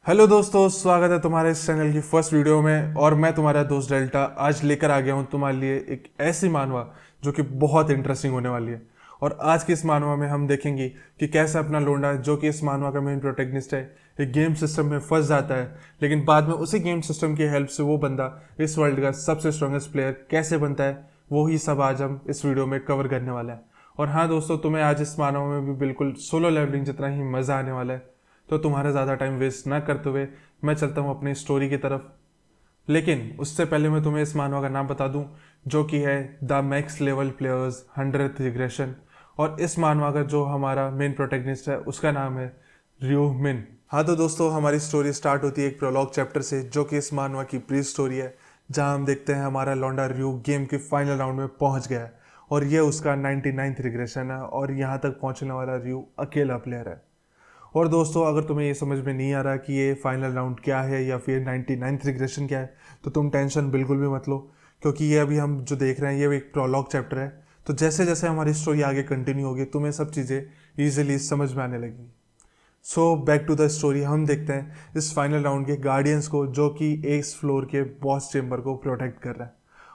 Hello दोस्तों, स्वागत है तुम्हारे इस चैनल की फर्स्ट वीडियो में। और मैं तुम्हारा दोस्त डेल्टा आज लेकर आ गया हूँ तुम्हारे लिए एक ऐसी मानवा जो कि बहुत इंटरेस्टिंग होने वाली है। और आज की इस मानवा में हम देखेंगे कि कैसे अपना लोंडा, जो कि इस मानवा का मेन प्रोटेगनिस्ट है, एक गेम सिस्टम में फंस जाता है, लेकिन बाद में उसी गेम सिस्टम की हेल्प से वो बंदा इस वर्ल्ड का सबसे स्ट्रॉन्गेस्ट प्लेयर कैसे बनता है, वो ही सब आज हम इस वीडियो में कवर करने वाला है। और हाँ दोस्तों, तुम्हें आज इस मानवा में भी बिल्कुल सोलो लेवलिंग जितना ही मज़ा आने वाला है। तो तुम्हारा ज़्यादा टाइम वेस्ट ना करते हुए मैं चलता हूँ अपनी स्टोरी की तरफ। लेकिन उससे पहले मैं तुम्हें इस मानवा का नाम बता दूं, जो कि है the max level players 100th regression. और इस मानवा का जो हमारा मेन प्रोटेगनिस्ट है उसका नाम है रियो मिन। हाँ तो दोस्तों, हमारी स्टोरी स्टार्ट होती है एक प्रोलॉग चैप्टर से, जो कि इस मानवा की प्री स्टोरी है, जहाँ हम देखते हैं हमारा लौंडा रियो गेम के फाइनल राउंड में पहुंच गया है। और ये उसका 99th रिग्रेशन है, और यहाँ तक पहुंचने वाला रियो अकेला प्लेयर है। और दोस्तों, अगर तुम्हें ये समझ में नहीं आ रहा कि ये फाइनल राउंड क्या है या फिर 99th रिग्रेशन क्या है, तो तुम टेंशन बिल्कुल भी मत लो, क्योंकि ये अभी हम जो देख रहे हैं ये एक प्रोलॉग चैप्टर है। तो जैसे जैसे हमारी स्टोरी आगे कंटिन्यू होगी, तुम्हें सब चीज़ें ईजिली समझ में आने लगेंगी। So back to the story, हम देखते हैं इस फाइनल राउंड के गार्डियंस को, जो कि इस फ्लोर के बॉस चेम्बर को प्रोटेक्ट कर रहा है।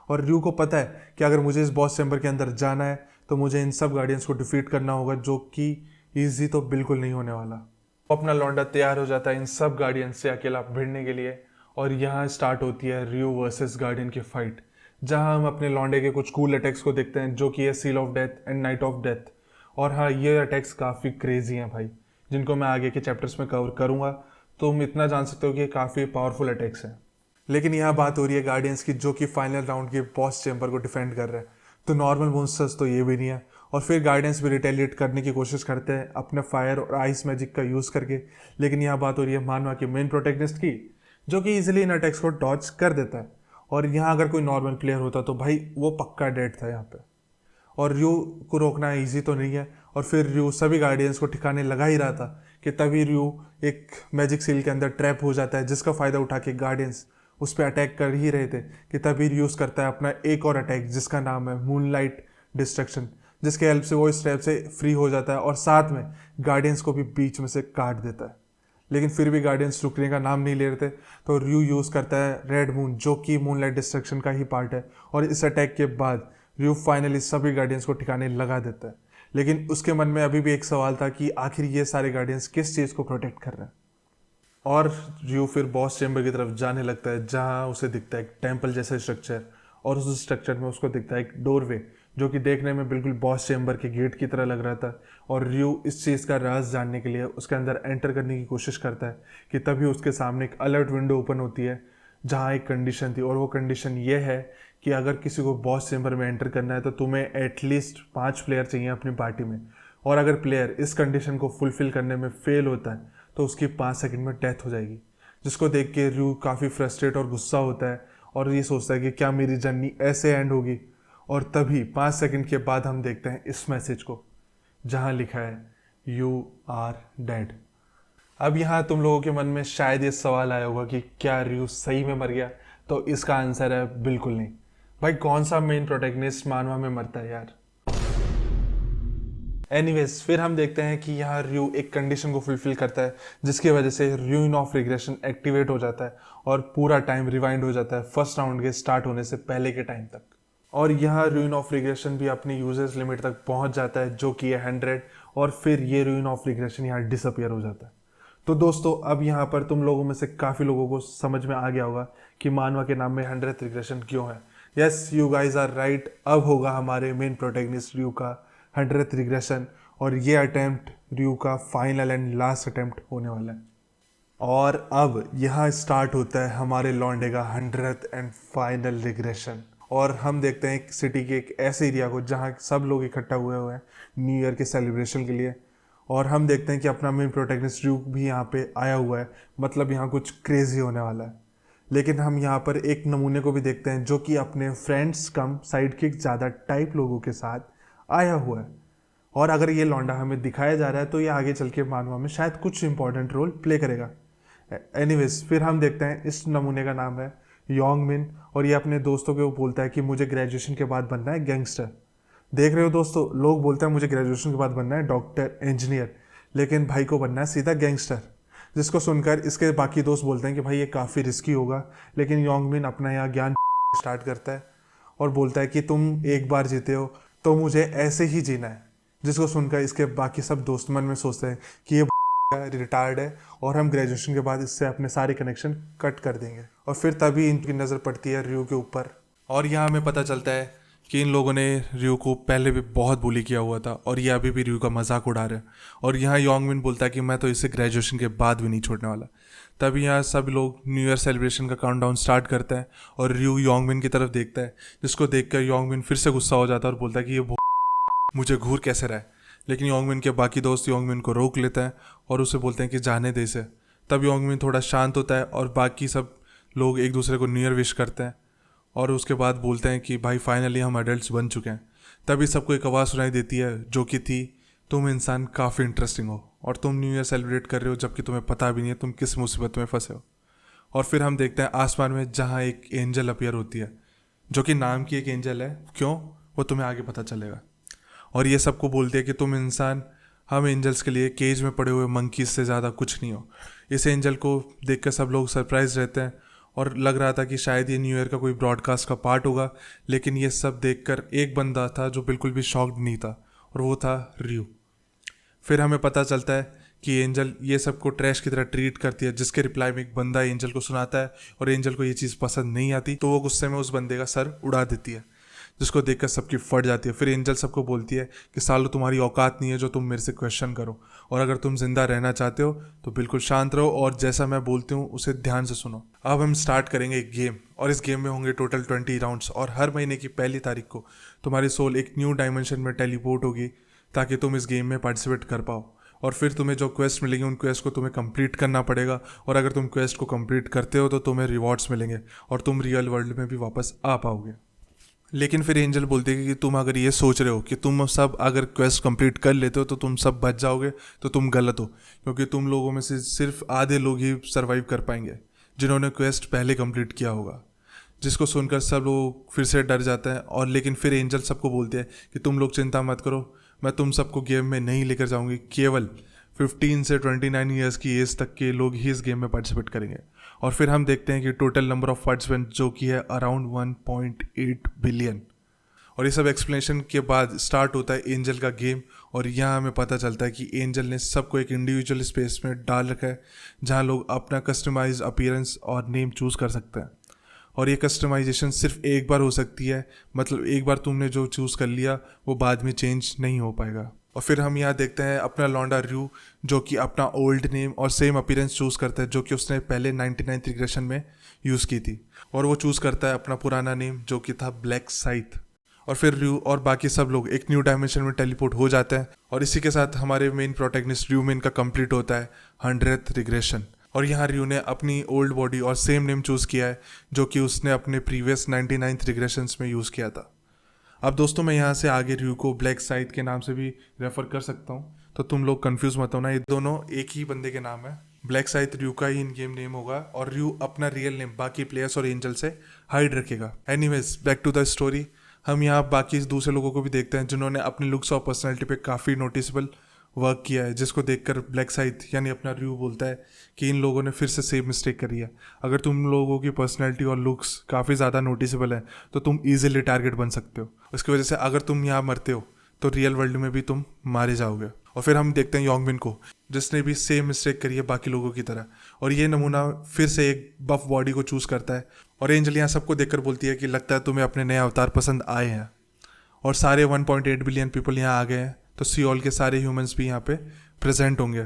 और र्यू को पता है कि अगर मुझे इस बॉस चेम्बर के अंदर जाना है तो मुझे इन सब गार्डियंस को डिफीट करना होगा, जो कि ईजी तो बिल्कुल नहीं होने वाला। वो अपना लौंडा तैयार हो जाता है इन सब गार्डियन से अकेला भिड़ने के लिए। और यहाँ स्टार्ट होती है रियो वर्सेस गार्डियन की फाइट, जहाँ हम अपने लौंडे के कुछ कूल अटैक्स को देखते हैं, जो कि है seal of death and night of death. और हाँ, ये अटैक्स काफ़ी क्रेजी हैं भाई, जिनको मैं आगे के चैप्टर्स में कवर करूँगा। तो तुम इतना जान सकते हो कि ये काफ़ी पावरफुल अटैक्स हैं। लेकिन यहाँ बात हो रही है गार्डियंस की, जो कि फाइनल राउंड के बॉस चेम्बर को डिफेंड कर रहे हैं। तो नॉर्मल मॉन्स्टर्स तो ये भी नहीं है। और फिर गार्डियंस भी रिटेलिएट करने की कोशिश करते हैं अपने फायर और आइस मैजिक का यूज़ करके। लेकिन यहाँ बात हो रही है मानवा के मेन प्रोटेगनिस्ट की, जो कि इजीली इन अटैक्स को डॉच कर देता है। और यहाँ अगर कोई नॉर्मल प्लेयर होता तो भाई वो पक्का डेड था यहाँ पे। और रयू को रोकना ईजी तो नहीं है। और फिर रयू सभी गार्डियंस को ठिकाने लगा ही रहा था कि तभी रयू एक मैजिक सील के अंदर ट्रैप हो जाता है, जिसका फ़ायदा उठा के गार्डियंस उस पर अटैक कर ही रहे थे कि तभी यूज़ करता है अपना एक और अटैक, जिसका नाम है मूनलाइट डिस्ट्रक्शन, जिसके हेल्प से वो इस ट्रैप से फ्री हो जाता है और साथ में गार्डियंस को भी बीच में से काट देता है। लेकिन फिर भी गार्डियंस रुकने का नाम नहीं ले रहे थे, तो रयू यूज़ करता है रेड मून, जो कि मूनलाइट डिस्ट्रक्शन का ही पार्ट है। और इस अटैक के बाद रयू फाइनली सभी गार्डियंस को ठिकाने लगा देता है। लेकिन उसके मन में अभी भी एक सवाल था कि आखिर ये सारे गार्डियंस किस चीज़ को प्रोटेक्ट कर रहे हैं। और रयू फिर बॉस चेम्बर की तरफ जाने लगता है, जहाँ उसे दिखता है एक टेम्पल जैसा स्ट्रक्चर। और उस स्ट्रक्चर में उसको दिखता है एक डोरवे, जो कि देखने में बिल्कुल बॉस चेम्बर के गेट की तरह लग रहा था। और रयू इस चीज़ का राज जानने के लिए उसके अंदर एंटर करने की कोशिश करता है कि तभी उसके सामने एक अलर्ट विंडो ओपन होती है, जहाँ एक कंडीशन थी। और वो कंडीशन ये है कि अगर किसी को बॉस चेम्बर में एंटर करना है तो तुम्हें एटलीस्ट 5 प्लेयर चाहिए अपनी पार्टी में। और अगर प्लेयर इस कंडीशन को फुलफिल करने में फेल होता है तो उसकी 5 सेकंड में डेथ हो जाएगी। जिसको देख के रयू काफ़ी फ्रस्ट्रेट और गुस्सा होता है और ये सोचता है कि क्या मेरी जर्नी ऐसे एंड होगी। और तभी 5 सेकंड के बाद हम देखते हैं इस मैसेज को, जहाँ लिखा है यू आर डेड। अब यहाँ तुम लोगों के मन में शायद ये सवाल आया होगा कि क्या रयू सही में मर गया। तो इसका आंसर है बिल्कुल नहीं। भाई कौन सा मेन प्रोटेगनिस्ट मानवा में मरता है यार। एनीवेज, फिर हम देखते हैं कि यहाँ रयू एक कंडीशन को फुलफिल करता है, जिसकी वजह से रूइन ऑफ रिग्रेशन एक्टिवेट हो जाता है और पूरा टाइम रिवाइंड हो जाता है फर्स्ट राउंड के स्टार्ट होने से पहले के टाइम तक। और यहाँ रूइन ऑफ रिग्रेशन भी अपनी यूजेस लिमिट तक पहुंच जाता है, जो कि है 100। और फिर ये रूइन ऑफ रिग्रेशन यहाँ डिसअपियर हो जाता है। तो दोस्तों, अब यहाँ पर तुम लोगों में से काफ़ी लोगों को समझ में आ गया होगा कि मानवा के नाम में 100th रिग्रेशन क्यों है। Yes, you guys are right. अब होगा हमारे मेन प्रोटेगनिस्ट रयू का 100th रिग्रेशन, और ये अटेम्प्ट रयू का फाइनल एंड लास्ट अटेम्प्ट होने वाला है। और अब यहाँ स्टार्ट होता है हमारे लॉन्डे का 100th एंड फाइनल रिग्रेशन। और हम देखते हैं एक सिटी के एक ऐसे एरिया को जहाँ सब लोग इकट्ठा हुए हैं न्यू ईयर के सेलिब्रेशन के लिए। और हम देखते हैं कि अपना मेन प्रोटेगनिस्ट रयू भी यहाँ पे आया हुआ है, मतलब यहाँ कुछ क्रेजी होने वाला है। लेकिन हम यहाँ पर एक नमूने को भी देखते हैं, जो कि अपने फ्रेंड्स कम साइड किक ज़्यादा टाइप लोगों के साथ आया हुआ है। और अगर ये लौंडा हमें दिखाया जा रहा है तो ये आगे चल के मानवा में शायद कुछ इंपॉर्टेंट रोल प्ले करेगा। एनीवेज, फिर हम देखते हैं इस नमूने का नाम है योंग मिन। और ये अपने दोस्तों को बोलता है कि मुझे ग्रेजुएशन के बाद बनना है गैंगस्टर। देख रहे हो दोस्तों, लोग बोलते हैं मुझे ग्रेजुएशन के बाद बनना है डॉक्टर, इंजीनियर, लेकिन भाई को बनना है सीधा गैंगस्टर। जिसको सुनकर इसके बाकी दोस्त बोलते हैं कि भाई ये काफ़ी रिस्की होगा, लेकिन योंगमिन अपना यहाँ ज्ञान स्टार्ट करता है और बोलता है कि तुम एक बार जीते हो तो मुझे ऐसे ही जीना है। जिसको सुनकर इसके बाकी सब दोस्त मन में सोचते हैं कि ये रिटायर्ड है और हम ग्रेजुएशन के बाद इससे अपने सारे कनेक्शन कट कर देंगे। और फिर तभी इनकी नज़र पड़ती है रियो के ऊपर और यहाँ हमें पता चलता है कि इन लोगों ने रियो को पहले भी बहुत बुली किया हुआ था और ये अभी भी रियो का मजाक उड़ा रहे हैं। और यहाँ योंगमिन बोलता है कि मैं तो इसे ग्रेजुएशन के बाद भी नहीं छोड़ने वाला। तभी यहाँ सब लोग न्यू ईयर सेलिब्रेशन का काउंटडाउन स्टार्ट करते हैं और रियो योंगमिन की तरफ देखता है, जिसको देखकर योंगमिन फिर से गुस्सा हो जाता है और बोलता है कि ये मुझे घूर कैसे रहा है। लेकिन योंगमिन के बाकी दोस्त योंगमिन को रोक लेते हैं और उसे बोलते हैं कि जाने दे इसे। तब योंगमिन थोड़ा शांत होता है और बाकी सब लोग एक दूसरे को न्यू ईयर विश करते हैं और उसके बाद बोलते हैं कि भाई फाइनली हम एडल्ट्स बन चुके हैं। तभी सबको एक आवाज़ सुनाई देती है जो कि थी, तुम इंसान काफ़ी इंटरेस्टिंग हो और तुम न्यू ईयर सेलिब्रेट कर रहे हो जबकि तुम्हें पता भी नहीं है तुम किस मुसीबत में फंसे हो। और फिर हम देखते हैं आसमान में जहाँ एक एंजल अपीयर होती है, जो कि नाम की एक एंजल है। क्यों, वो तुम्हें आगे पता चलेगा। और ये सबको बोलती है कि तुम इंसान हम एंजल्स के लिए केज में पड़े हुए मंकीज से ज़्यादा कुछ नहीं हो। इस एंजल को देखकर सब लोग सरप्राइज रहते हैं और लग रहा था कि शायद ये न्यू ईयर का कोई ब्रॉडकास्ट का पार्ट होगा, लेकिन ये सब देखकर एक बंदा था जो बिल्कुल भी शॉक्ड नहीं था और वो था रियो। फिर हमें पता चलता है कि एंजल ये सबको ट्रैश की तरह ट्रीट करती है, जिसके रिप्लाई में एक बंदा एंजल को सुनाता है और एंजल को ये चीज़ पसंद नहीं आती तो वो गुस्से में उस बंदे का सर उड़ा देती है, जिसको देखकर सबकी फट जाती है। फिर एंजल सबको बोलती है कि सालो तुम्हारी औकात नहीं है जो तुम मेरे से क्वेश्चन करो, और अगर तुम जिंदा रहना चाहते हो तो बिल्कुल शांत रहो और जैसा मैं बोलती हूँ उसे ध्यान से सुनो। अब हम स्टार्ट करेंगे एक गेम और इस गेम में होंगे टोटल 20 राउंड्स और हर महीने की पहली तारीख को तुम्हारी सोल एक न्यू डायमेंशन में टेलीपोर्ट होगी ताकि तुम इस गेम में पार्टिसिपेट कर पाओ। और फिर तुम्हें जो क्वेस्ट मिलेंगे उन क्वेस्ट को तुम्हें कंप्लीट करना पड़ेगा और अगर तुम क्वेस्ट को कंप्लीट करते हो तो तुम्हें रिवॉर्ड्स मिलेंगे और तुम रियल वर्ल्ड में भी वापस आ पाओगे। लेकिन फिर एंजल बोलती है कि तुम अगर ये सोच रहे हो कि तुम सब अगर क्वेस्ट कंप्लीट कर लेते हो तो तुम सब बच जाओगे तो तुम गलत हो, क्योंकि तुम लोगों में से सिर्फ आधे लोग ही सर्वाइव कर पाएंगे जिन्होंने क्वेस्ट पहले कंप्लीट किया होगा। जिसको सुनकर सब लोग फिर से डर जाते हैं और लेकिन फिर एंजल सबको बोलती है कि तुम लोग चिंता मत करो, मैं तुम सबको गेम में नहीं लेकर जाऊंगी, केवल 15 से 29 ईयर्स की एज तक के लोग ही इस गेम में पार्टिसिपेट करेंगे। और फिर हम देखते हैं कि टोटल नंबर ऑफ पार्टिसिपेंट जो कि है अराउंड 1.8 बिलियन। और ये सब एक्सप्लेनेशन के बाद स्टार्ट होता है एंजल का गेम और यहाँ हमें पता चलता है कि एंजल ने सबको एक इंडिविजुअल स्पेस में डाल रखा है जहाँ लोग अपना कस्टमाइज अपीयरेंस और नेम चूज़ कर सकते हैं। और ये कस्टमाइजेशन सिर्फ एक बार हो सकती है, मतलब एक बार तुमने जो चूज़ कर लिया वो बाद में चेंज नहीं हो पाएगा। और फिर हम यहाँ देखते हैं अपना लौंडा रियो जो कि अपना ओल्ड नेम और सेम अपीयरेंस चूज़ करता है जो कि उसने पहले 99th रिग्रेशन में यूज़ की थी, और वो चूज़ करता है अपना पुराना नेम जो कि था ब्लैक साइथ। और फिर रियो और बाकी सब लोग एक न्यू डायमेंशन में टेलीपोर्ट हो जाते हैं और इसी के साथ हमारे मेन प्रोटैगनिस्ट रियो मेन का कंप्लीट होता है 100th रिग्रेशन। और यहाँ रियो ने अपनी ओल्ड बॉडी और सेम नेम चूज़ किया है जो कि उसने अपने प्रीवियस 99th रिग्रेशंस में यूज़ किया था। अब दोस्तों मैं यहाँ से आगे रियो को ब्लैक साइथ के नाम से भी रेफर कर सकता हूँ, तो तुम लोग कंफ्यूज मत होना, ये दोनों एक ही बंदे के नाम है। ब्लैक साइथ रियो का ही इन गेम नेम होगा और रियो अपना रियल नेम बाकी प्लेयर्स और एंजल से हाइड रखेगा। Anyways back to the story. हम यहाँ बाकी दूसरे लोगों को भी देखते हैं जिन्होंने अपने लुक्स और पर्सनैलिटी पे काफ़ी नोटिसेबल वर्क किया है, जिसको देखकर ब्लैक साइथ यानी अपना रियो बोलता है कि इन लोगों ने फिर से सेम मिस्टेक करी है। अगर तुम लोगों की पर्सनैलिटी और लुक्स काफ़ी ज़्यादा नोटिसेबल है तो तुम ईजिली टारगेट बन सकते हो। उसकी वजह से अगर तुम यहाँ मरते हो तो रियल वर्ल्ड में भी तुम मारे जाओगे। और फिर हम देखते हैं योंगमिन को जिसने भी सेम मिस्टेक करी है बाकी लोगों की तरह, और ये नमूना फिर से एक बफ बॉडी को चूज़ करता है। और एंजल यहाँ सबको देखकर बोलती है कि लगता है तुम्हें अपने नए अवतार पसंद आए हैं। और सारे 1.8 बिलियन पीपल यहाँ आ गए हैं तो सियोल के सारे ह्यूमंस भी यहाँ पे प्रेजेंट होंगे।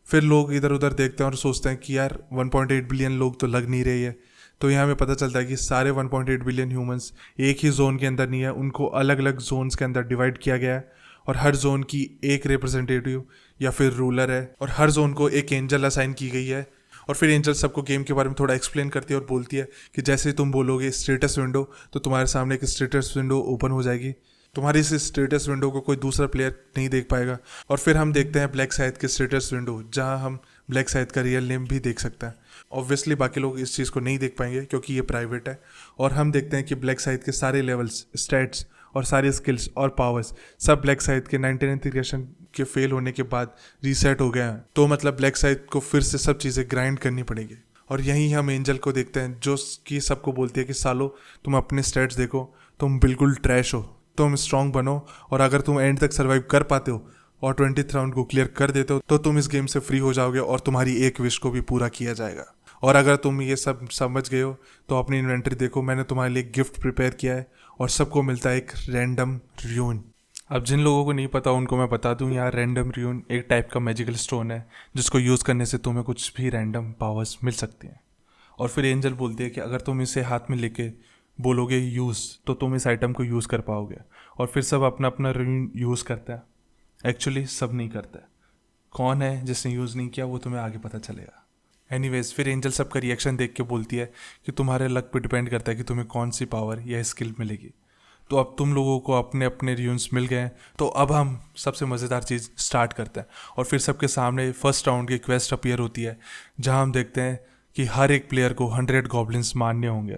फिर लोग इधर उधर देखते हैं और सोचते हैं कि यार 1.8 बिलियन लोग तो लग नहीं रहे है। तो यहाँ हमें पता चलता है कि सारे 1.8 बिलियन ह्यूमंस एक ही जोन के अंदर नहीं है, उनको अलग अलग जोन्स के अंदर डिवाइड किया गया है और हर जोन की एक रिप्रेजेंटेटिव या फिर रूलर है और हर जोन को एक एंजल असाइन की गई है। और फिर एंजल सबको गेम के बारे में थोड़ा एक्सप्लेन करती है और बोलती है कि जैसे तुम बोलोगे स्टेटस विंडो तो तुम्हारे सामने एक स्टेटस विंडो ओपन हो जाएगी, तुम्हारी इस स्टेटस विंडो को कोई दूसरा प्लेयर नहीं देख पाएगा। और फिर हम देखते हैं ब्लैक साइथ के स्टेटस विंडो जहां हम ब्लैक साइथ का रियल नेम भी देख सकते हैं। ऑब्वियसली बाकी लोग इस चीज़ को नहीं देख पाएंगे क्योंकि ये प्राइवेट है। और हम देखते हैं कि ब्लैक साइथ के सारे लेवल्स, स्टैट्स और सारी स्किल्स और पावर्स सब ब्लैक साइथ के 99th रिग्रेशन के फेल होने के बाद रीसेट हो गया, तो मतलब ब्लैक साइड को फिर से सब चीज़ें ग्राइंड करनी पड़ेगी। और यहीं हम एंजल को देखते हैं जो कि सबको बोलती है कि सालो तुम अपने स्टैट्स देखो, तुम बिल्कुल ट्रैश हो, तुम स्ट्रांग बनो, और अगर तुम एंड तक सर्वाइव कर पाते हो और 20th राउंड को क्लियर कर देते हो तो तुम इस गेम से फ्री हो जाओगे और तुम्हारी एक विश को भी पूरा किया जाएगा। और अगर तुम ये सब समझ गए हो तो अपनी इन्वेंटरी देखो, मैंने तुम्हारे लिए गिफ्ट प्रिपेयर किया है और सबको मिलता है एक रैंडम र्यून। अब जिन लोगों को नहीं पता उनको मैं बता दूं, यार रैंडम र्यून एक टाइप का मैजिकल स्टोन है जिसको यूज़ करने से तुम्हें कुछ भी रैंडम पावर्स मिल सकती हैं। और फिर एंजल बोलती है कि अगर तुम इसे हाथ में लेके बोलोगे यूज़ तो तुम इस आइटम को यूज़ कर पाओगे। और फिर सब अपना अपना र्यून यूज़ करता है। एक्चुअली सब नहीं करता है, कौन है जिसने यूज़ नहीं किया वो तुम्हें आगे पता चलेगा। एनीवेज फिर एंजल सबका रिएक्शन देख के बोलती है कि तुम्हारे लक पे डिपेंड करता है कि तुम्हें कौन सी पावर या स्किल मिलेगी। तो अब तुम लोगों को अपने अपने र्यून्स मिल गए हैं, तो अब हम सबसे मज़ेदार चीज़ स्टार्ट करते हैं। और फिर सबके सामने फर्स्ट राउंड की क्वेस्ट अपीयर होती है जहां हम देखते हैं कि हर एक प्लेयर को 100 गॉब्लिन्स मारने होंगे।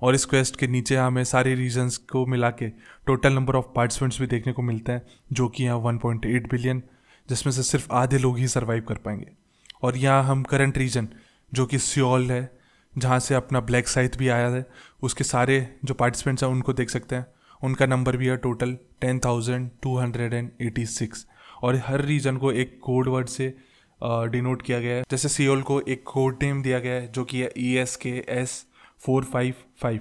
और इस क्वेस्ट के नीचे हमें सारे रीजन्स को मिला के टोटल नंबर ऑफ पार्टिसिपेंट्स भी देखने को मिलता है जो कि यहाँ 1.8 बिलियन, जिसमें से सिर्फ आधे लोग ही सर्वाइव कर पाएंगे। और यहाँ हम करंट रीजन जो कि सियोल है, जहाँ से अपना ब्लैक साइथ भी आया है, उसके सारे जो पार्टिसिपेंट्स हैं उनको देख सकते हैं। उनका नंबर भी है टोटल 10,286। और हर रीजन को एक कोड वर्ड से डिनोट किया गया है। जैसे सियोल को एक कोड नेम दिया गया है जो कि है ESKS455।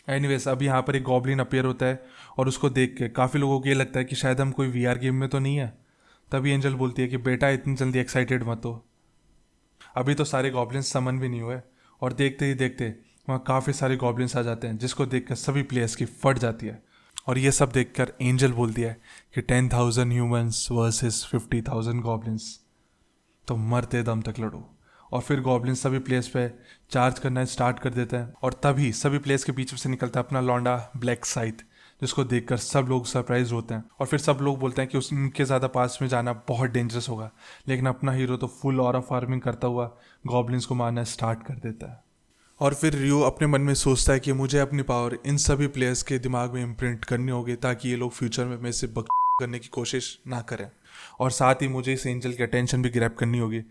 एनीवेज अब यहाँ पर एक गॉब्लिन अपीयर होता है और उसको देख के काफ़ी लोगों को ये लगता है कि शायद हम कोई VR गेम में तो नहीं है। तभी एंजल बोलती है कि बेटा इतनी जल्दी एक्साइटेड मत हो, अभी तो सारे गॉब्लिन्स समन भी नहीं हुए। और देखते ही देखते वहाँ काफ़ी सारे गॉब्लिन्स आ जाते हैं जिसको देखकर सभी प्लेयर्स की फट जाती है। और ये सब देखकर एंजल बोलती है कि 10,000 ह्यूमंस वर्सेस 50,000 गॉब्लिन्स, तो मरते दम तक लड़ो। और फिर गॉब्लिन्स सभी प्लेयर्स पे चार्ज करना स्टार्ट कर देते हैं और तभी सभी प्लेयर्स के बीच में से निकलता है अपना लौंडा ब्लैक साइथ, जिसको देखकर सब लोग सरप्राइज होते हैं। और फिर सब लोग बोलते हैं कि उनके ज़्यादा पास में जाना बहुत डेंजरस होगा, लेकिन अपना हीरो तो फुल ऑरा फार्मिंग करता हुआ गॉब्लिन्स को मारना स्टार्ट कर देता है। और फिर रियो अपने मन में सोचता है कि मुझे अपनी पावर इन सभी प्लेयर्स के दिमाग में इम्प्रिंट करनी होगी ताकि ये लोग फ्यूचर में मेरे से करने की कोशिश ना करें। और साथ ही मुझे इस एंजल की अटेंशन भी ग्रैब करनी होगी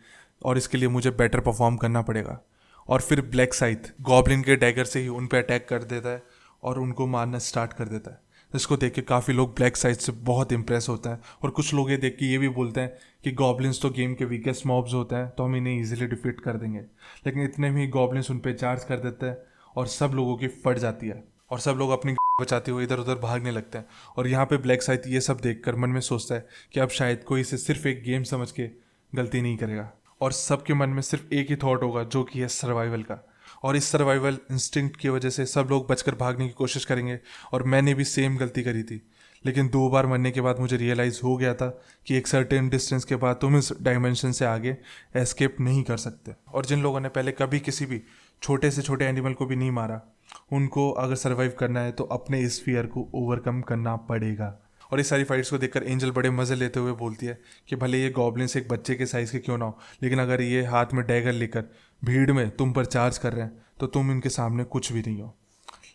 और इसके लिए मुझे बेटर परफॉर्म करना पड़ेगा। और फिर ब्लैक साइथ गॉब्लिन के डैगर से ही उन पे अटैक कर देता है और उनको मारना स्टार्ट कर देता है, जिसको देख के काफ़ी लोग ब्लैक साइथ से बहुत इंप्रेस होता है। और कुछ लोग ये देख के ये भी बोलते हैं कि गॉब्लिन्स तो गेम के वीकेस्ट मॉब्स होते हैं, तो हम इन्हें ईजिली डिफीट कर देंगे। लेकिन इतने में ही गॉब्लिन्स उन पे चार्ज कर देते हैं और सब लोगों की फट जाती है और सब लोग अपनी बचाते हुए इधर उधर भागने लगते हैं। और यहाँ पे ब्लैक साइथ ये सब देखकर मन में सोचता है कि अब शायद कोई इसे सिर्फ एक गेम समझ के गलती नहीं करेगा और सबके मन में सिर्फ एक ही थॉट होगा जो कि है सर्वाइवल का। और इस सर्वाइवल इंस्टिंक्ट की वजह से सब लोग बचकर भागने की कोशिश करेंगे। और मैंने भी सेम गलती करी थी, लेकिन 2 बार मरने के बाद मुझे रियलाइज़ हो गया था कि एक सर्टेन डिस्टेंस के बाद तुम इस डायमेंशन से आगे एस्केप नहीं कर सकते। और जिन लोगों ने पहले कभी किसी भी छोटे से छोटे एनिमल को भी नहीं मारा, उनको अगर सर्वाइव करना है तो अपने इस फियर को ओवरकम करना पड़ेगा। और इस सारी फाइट्स को देखकर एंजल बड़े मज़े लेते हुए बोलती है कि भले ये गॉब्लिन्स एक बच्चे के साइज़ के क्यों ना हो, लेकिन अगर ये हाथ में डैगर लेकर भीड़ में तुम पर चार्ज कर रहे हैं तो तुम इनके सामने कुछ भी नहीं हो।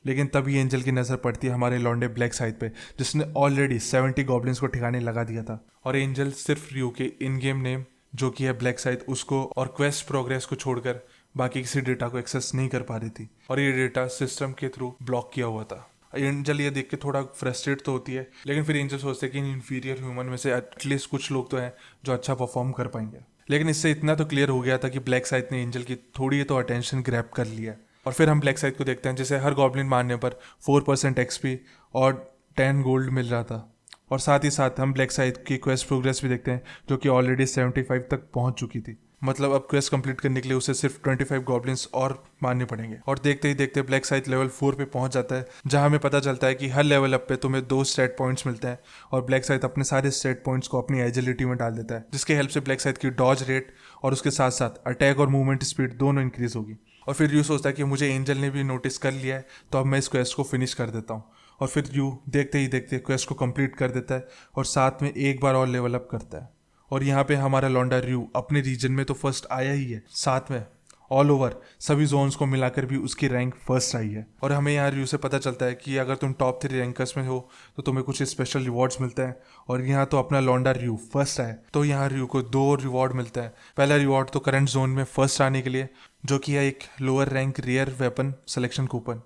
लेकिन तभी एंजल की नज़र पड़ती है हमारे लौंडे ब्लैक साइथ पे, जिसने ऑलरेडी 70 गॉब्लिन्स को ठिकाने लगा दिया था। और एंजल सिर्फ रियो के इन गेम नेम जो कि है ब्लैक साइथ, उसको और क्वेस्ट प्रोग्रेस को छोड़कर बाकी किसी डेटा को एक्सेस नहीं कर पा रही थी और ये डेटा सिस्टम के थ्रू ब्लॉक किया हुआ था। एंजल ये देख के थोड़ा फ्रस्ट्रेट तो होती है, लेकिन फिर एंजल सोचते हैं कि इन इन्फीरियर ह्यूमन में से एटलीस्ट कुछ लोग तो हैं जो अच्छा परफॉर्म कर पाएंगे। लेकिन इससे इतना तो क्लियर हो गया था कि ब्लैक साइथ ने एंजल की थोड़ी तो अटेंशन ग्रैब कर लिया। और फिर हम ब्लैक साइथ को देखते हैं जैसे हर गॉब्लिन मारने पर 4% XP और 10 गोल्ड मिल रहा था। और साथ ही साथ हम ब्लैक साइथ की क्वेस्ट प्रोग्रेस भी देखते हैं जो कि ऑलरेडी 75 तक पहुंच चुकी थी। मतलब अब क्वेस्ट कंप्लीट करने के लिए उसे सिर्फ 25 गॉब्लिन्स और मारने पड़ेंगे। और देखते ही देखते ब्लैक साइथ लेवल 4 पे पहुंच जाता है, जहां हमें पता चलता है कि हर लेवल अप पे तुम्हें 2 स्टेट पॉइंट्स मिलते हैं। और ब्लैक साइथ अपने सारे स्टेट पॉइंट्स को अपनी एजिलिटी में डाल देता है, जिसके हेल्प से ब्लैक साइथ की डॉज रेट और उसके साथ साथ अटैक और मूवमेंट स्पीड दोनों इंक्रीज होगी। और फिर यू सोचता है कि मुझे एंजल ने भी नोटिस कर लिया है, तो अब मैं इस क्वेस्ट को फिनिश कर देता हूँ। और फिर यू देखते ही देखते क्वेस्ट को कंप्लीट कर देता है और साथ में एक बार और लेवल अप करता है। और यहाँ पे हमारा लौंडा रियो अपने रीजन में तो फर्स्ट आया ही है, साथ में ऑल ओवर सभी जोन्स को मिलाकर भी उसकी रैंक फर्स्ट आई है। और हमें यहाँ रिव्यू से पता चलता है कि अगर तुम टॉप 3 रैंकर्स में हो तो तुम्हें कुछ स्पेशल रिवॉर्ड्स मिलते हैं। और यहाँ तो अपना लौंडा रिव्यू फर्स्ट आए तो यहाँ रिव्यू को 2 रिवॉर्ड मिलता है। पहला रिवॉर्ड तो करंट जोन में फर्स्ट आने के लिए, जो कि है एक lower rank rare weapon selection coupon.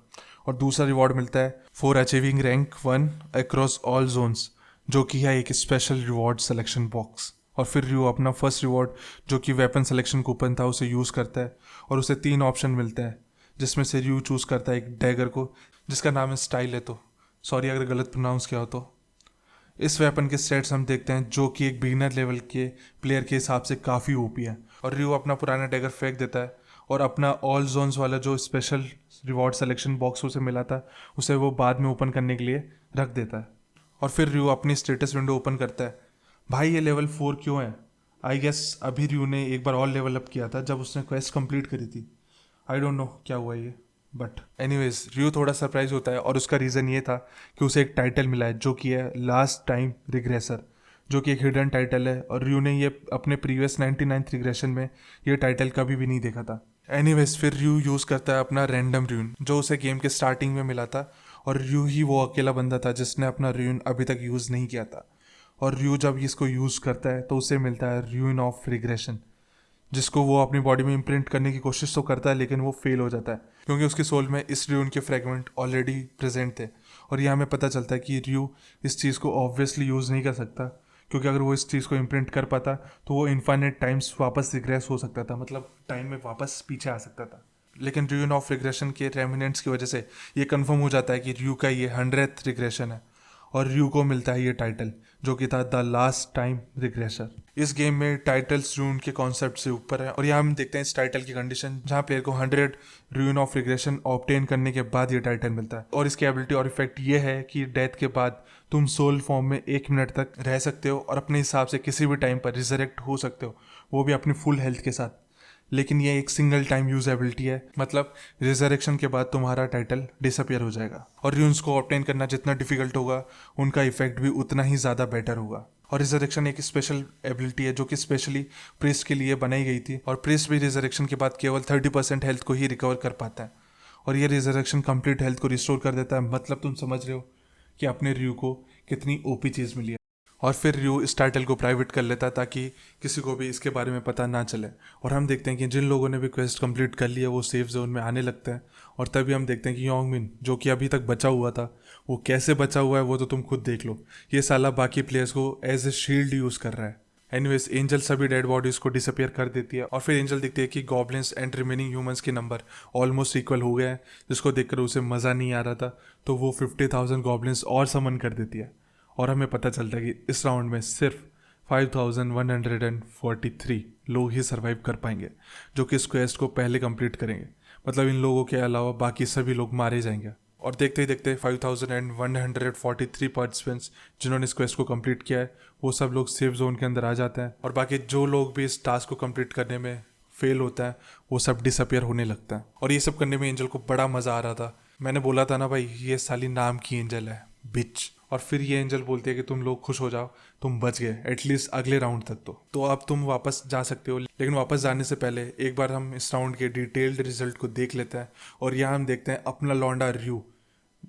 और दूसरा रिवॉर्ड मिलता है for achieving rank 1 across all zones, जो कि है एक स्पेशल रिवॉर्ड सिलेक्शन बॉक्स। और फिर रिव्यू अपना फर्स्ट रिवॉर्ड जो कि वेपन सिलेक्शन कूपन था उसे यूज़ करता है और उसे 3 ऑप्शन मिलते हैं, जिसमें से रिव्यू चूज़ करता है एक डैगर को जिसका नाम है स्टाइल है, तो सॉरी अगर गलत प्रोनाउंस किया हो तो। इस वेपन के स्टेट्स हम देखते हैं जो कि एक बिगिनर लेवल के प्लेयर के हिसाब से काफ़ी ओपी है। और रिव्यू अपना पुराना डैगर फेंक देता है और अपना ऑल जोन्स वाला जो स्पेशल रिवॉर्ड सिलेक्शन बॉक्स उसे मिला था उसे वो बाद में ओपन करने के लिए रख देता है। और फिर रिव्यू अपनी स्टेटस विंडो ओपन करता है। भाई ये लेवल 4 क्यों है? आई गेस अभी रिव्यू ने एक बार और लेवल अप किया था जब उसने क्वेस्ट कंप्लीट करी थी। आई डोंट नो क्या हुआ ये, बट एनीवेज रिव्यू थोड़ा सरप्राइज होता है और उसका रीज़न ये था कि उसे एक टाइटल मिला है जो कि है लास्ट टाइम रिग्रेसर, जो कि एक हिडन टाइटल है। और रिव्यू ने ये अपने प्रीवियस 99th रिग्रेशन में ये टाइटल कभी भी नहीं देखा था। एनीवेज फिर रिव्यू यूज़ करता है अपना रैंडम र्यून जो उसे गेम के स्टार्टिंग में मिला था। और रिव्यू ही वो अकेला बंदा था जिसने अपना र्यून अभी तक यूज़ नहीं किया था। और रिव्यू जब इसको यूज़ करता है तो उसे मिलता है र्यून ऑफ रिग्रेशन, जिसको वो अपनी बॉडी में इम्प्रिंट करने की कोशिश तो करता है लेकिन वो फेल हो जाता है क्योंकि उसकी सोल में इस र्यून के फ्रेगमेंट ऑलरेडी प्रेजेंट थे। और यह हमें पता चलता है कि रिव्यू इस चीज़ को ऑब्वियसली यूज़ नहीं कर सकता, क्योंकि अगर वो इस चीज़ को इम्प्रिंट कर पाता तो वो इन्फाइनेट टाइम्स वापस रिग्रेस हो सकता था, मतलब टाइम में वापस पीछे आ सकता था। लेकिन र्यून ऑफ रिग्रेशन के रेमिनेंट्स की वजह से ये कन्फर्म हो जाता है कि रिव्यू का ये 100th रिग्रेशन है और रिव्यू को मिलता है ये टाइटल जो कि था द लास्ट टाइम रिग्रेसर। इस गेम में टाइटल्स र्यून के कॉन्सेप्ट से ऊपर है और यहाँ हम देखते हैं इस टाइटल की कंडीशन जहाँ प्लेयर को 100 र्यून ऑफ रिग्रेशन ऑब्टेन करने के बाद ये टाइटल मिलता है। और इसकी एबिलिटी और इफेक्ट ये है कि डेथ के बाद तुम सोल फॉर्म में 1 मिनट तक रह सकते हो और अपने हिसाब से किसी भी टाइम पर रिजरेक्ट हो सकते हो, वो भी अपनी फुल हेल्थ के साथ। लेकिन ये एक सिंगल टाइम यूजेबिलिटी है, मतलब रिजरेक्शन के बाद तुम्हारा टाइटल डिसअपियर हो जाएगा। और र्यून्स को ऑब्टेन करना जितना डिफिकल्ट होगा उनका इफेक्ट भी उतना ही ज़्यादा बेटर होगा। और रिजरेक्शन एक स्पेशल एबिलिटी है जो कि स्पेशली प्रीस्ट के लिए बनाई गई थी और प्रीस्ट भी रिजरेक्शन के बाद केवल 30% हेल्थ को ही रिकवर कर पाता है और ये रिजरेक्शन कंप्लीट हेल्थ को रिस्टोर कर देता है। मतलब तुम समझ रहे हो कि अपने रिव्यू को कितनी ओपी चीज़ मिली है। और फिर रिव्यू इस टाइटल को प्राइवेट कर लेता ताकि किसी को भी इसके बारे में पता ना चले। और हम देखते हैं कि जिन लोगों ने भी क्वेस्ट कंप्लीट कर लिया वो सेफ जोन में आने लगते हैं। और तभी हम देखते हैं कि योंगमिन जो कि अभी तक बचा हुआ था वो कैसे बचा हुआ है वो तो तुम खुद देख लो। ये साला बाकी प्लेयर्स को एज ए शील्ड यूज़ कर रहा है। एनीवेज एंजल सभी डेड बॉडीज को डिसअपियर कर देती है और फिर एंजल दिखती है कि गॉब्लिन्स एंड रिमेनिंग ह्यूमंस के नंबर ऑलमोस्ट इक्वल हो गए हैं, जिसको देखकर उसे मज़ा नहीं आ रहा था तो वो 50,000 गॉब्लिन्स और समन कर देती है। और हमें पता चलता है कि इस राउंड में सिर्फ 5,143 लोग ही सरवाइव कर पाएंगे जो कि इस क्वेस्ट को पहले कंप्लीट करेंगे। मतलब इन लोगों के अलावा बाकी सभी लोग मारे जाएंगे। और देखते ही देखते 5,143 पार्टिसिपेंट्स जिन्होंने इस क्वेस्ट को कंप्लीट किया है वो सब लोग सेफ जोन के अंदर आ जाते हैं और बाकी जो लोग भी इस टास्क को कंप्लीट करने में फेल होता है वो सब डिसअपियर होने लगता है। और ये सब करने में एंजल को बड़ा मज़ा आ रहा था। मैंने बोला था ना भाई ये साली नाम की एंजल है बिच। और फिर ये एंजल बोलती है कि तुम लोग खुश हो जाओ, तुम बच गए एटलीस्ट अगले राउंड तक। तो अब तुम वापस जा सकते हो, लेकिन वापस जाने से पहले एक बार हम इस राउंड के डिटेल्ड रिजल्ट को देख लेते हैं। और यहाँ हम देखते हैं अपना लौंडा रिव्यू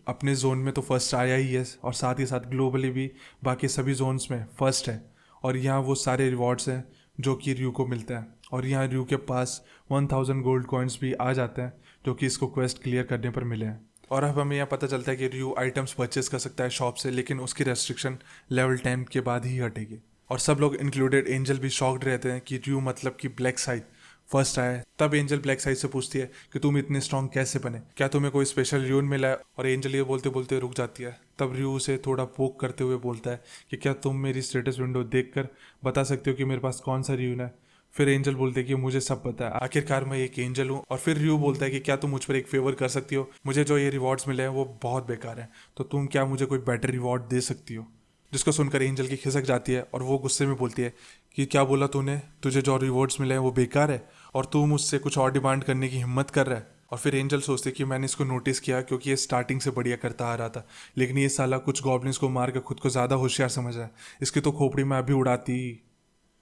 अपने जोन में तो फर्स्ट आया ही है और साथ ही साथ ग्लोबली भी बाकी सभी जोन्स में फर्स्ट है। और यहाँ वो सारे रिवॉर्ड्स हैं जो कि रिव्यू को मिलते हैं। और यहाँ रिव्यू के पास 1000 गोल्ड कॉइन्स भी आ जाते हैं जो कि इसको क्वेस्ट क्लियर करने पर मिले हैं। और अब हमें यहाँ पता चलता है कि रिव्यू आइटम्स परचेस कर सकता है शॉप से, लेकिन उसकी रेस्ट्रिक्शन लेवल 10 के बाद ही हटेगी। और सब लोग इंक्लूडेड एंजल भी शॉक्ड रहते हैं कि रिव्यू मतलब कि ब्लैक साइड फर्स्ट आया है। तब एंजल ब्लैक साइड से पूछती है कि तुम इतने स्ट्रॉन्ग कैसे बने, क्या तुम्हें कोई स्पेशल र्यून मिला है? और एंजल ये बोलते बोलते रुक जाती है। तब रिव्यू उसे थोड़ा पोक करते हुए बोलता है कि क्या तुम मेरी स्टेटस विंडो देखकर बता सकते हो कि मेरे पास कौन सा र्यून है? फिर एंजल बोलते हैं कि मुझे सब पता है, आखिरकार मैं एक एंजल हूँ। और फिर रिव्यू बोलता है कि क्या तुम मुझ पर एक फेवर कर सकती हो? मुझे जो ये रिवॉर्ड्स मिले हैं वो बहुत बेकार हैं, तो तुम क्या मुझे कोई बेटर रिवॉर्ड दे सकती हो? जिसको सुनकर एंजल की खिसक जाती है और वो गुस्से में बोलती है कि क्या बोला तूने, तुझे जो रिवॉर्ड्स मिले हैं वो बेकार है और तू मुझसे कुछ और डिमांड करने की हिम्मत कर रहा है? और फिर एंजल सोचते कि मैंने इसको नोटिस किया क्योंकि ये स्टार्टिंग से बढ़िया करता आ रहा था, लेकिन ये साला कुछ गॉब्लिन्स को मार कर खुद को ज़्यादा होशियार समझ रहा है, इसकी तो खोपड़ी में अभी उड़ाती।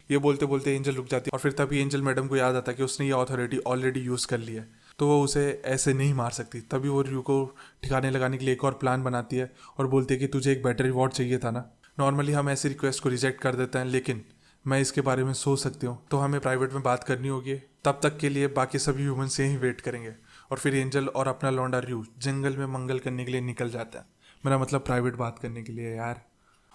ये बोलते बोलते एंजल रुक जाती है और फिर तभी एंजल मैडम को याद आता है कि उसने ये अथॉरिटी ऑलरेडी यूज़ कर लिया है, तो वो उसे ऐसे नहीं मार सकती। तभी वो रयू को ठिकाने लगाने के लिए एक और प्लान बनाती है और बोलती है कि तुझे एक बेटर रिवॉर्ड चाहिए था ना। नॉर्मली हम ऐसी रिक्वेस्ट को रिजेक्ट कर देते हैं, लेकिन मैं इसके बारे में सोच सकती हूँ, तो हमें प्राइवेट में बात करनी होगी। तब तक के लिए बाकी सभी ह्यूमंस यहीं वेट करेंगे। और फिर एंजल और अपना लौंडा रयू जंगल में मंगल करने के लिए निकल जाता है। मेरा मतलब प्राइवेट बात करने के लिए यार।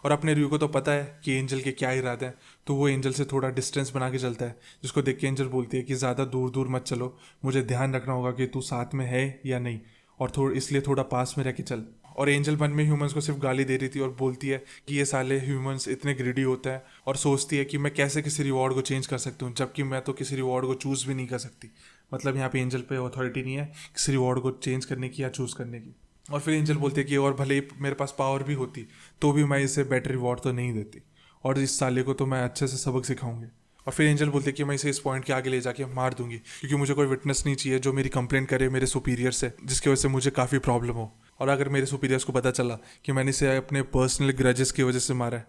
और अपने रयू को तो पता है कि एंजल के क्या इरादे हैं, तो वो एंजल से थोड़ा डिस्टेंस बना के चलता है, जिसको देख के एंजल बोलती है कि ज़्यादा दूर दूर मत चलो, मुझे ध्यान रखना होगा कि तू साथ में है या नहीं, और इसलिए थोड़ा पास में रह के चल। और एंजल मन में ह्यूमंस को सिर्फ गाली दे रही थी और बोलती है कि ये साले ह्यूमंस इतने ग्रीडी होते हैं, और सोचती है कि मैं कैसे किसी रिवॉर्ड को चेंज कर सकती हूँ, जबकि मैं तो किसी रिवॉर्ड को चूज़ भी नहीं कर सकती। मतलब यहाँ पे एंजल पे अथॉरिटी नहीं है किसी रिवॉर्ड को चेंज करने की या चूज़ करने की। और फिर एंजल बोलती है कि और भले ही मेरे पास पावर भी होती तो भी मैं इसे बेटर रिवॉर्ड तो नहीं देती, और इस साले को तो मैं अच्छे से सबक सिखाऊंगी। और फिर एंजल बोलती है कि मैं इसे इस पॉइंट के आगे ले जाके मार दूंगी, क्योंकि मुझे कोई विटनेस नहीं चाहिए जो मेरी कंप्लेंट करे मेरे सुपीरियर से, जिसकी वजह से मुझे काफ़ी प्रॉब्लम हो। और अगर मेरे सुपीरियर्स को पता चला कि मैंने इसे अपने पर्सनल ग्रजेस की वजह से मारा है,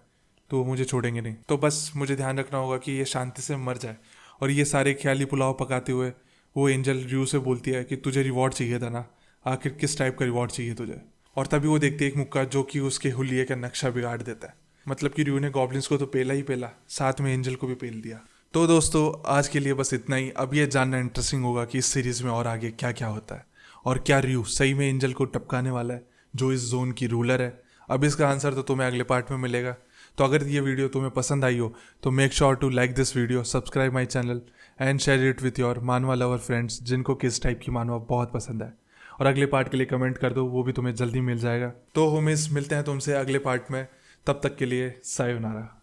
तो वो मुझे छोड़ेंगे नहीं। तो बस मुझे ध्यान रखना होगा कि ये शांति से मर जाए। और ये सारे ख्याली पुलाव पकाते हुए वो एंजल रयू से बोलती है कि तुझे रिवॉर्ड चाहिए था ना, आखिर किस टाइप का रिवॉर्ड चाहिए तुझे। और तभी वो देखती है एक मुक्का जो कि उसके हुलिये का नक्शा बिगाड़ देता है। मतलब कि रयू ने गॉब्लिन्स को तो पेला ही पेला, साथ में एंजल को भी पेल दिया। तो दोस्तों आज के लिए बस इतना ही। अब ये जानना इंटरेस्टिंग होगा कि इस सीरीज़ में और आगे क्या क्या होता है, और क्या रयू सही में एंजल को टपकाने वाला है जो इस जोन की रूलर है। अब इसका आंसर तो तुम्हें अगले पार्ट में मिलेगा। तो अगर ये वीडियो तुम्हें पसंद आई हो तो make sure to like this video, subscribe my channel and share it with your manhwa lover friends, जिनको किस टाइप की मानवा बहुत पसंद है। और अगले पार्ट के लिए कमेंट कर दो, वो भी तुम्हें जल्दी मिल जाएगा। तो होमिस मिलते हैं तुमसे अगले पार्ट में, तब तक के लिए सायोनारा।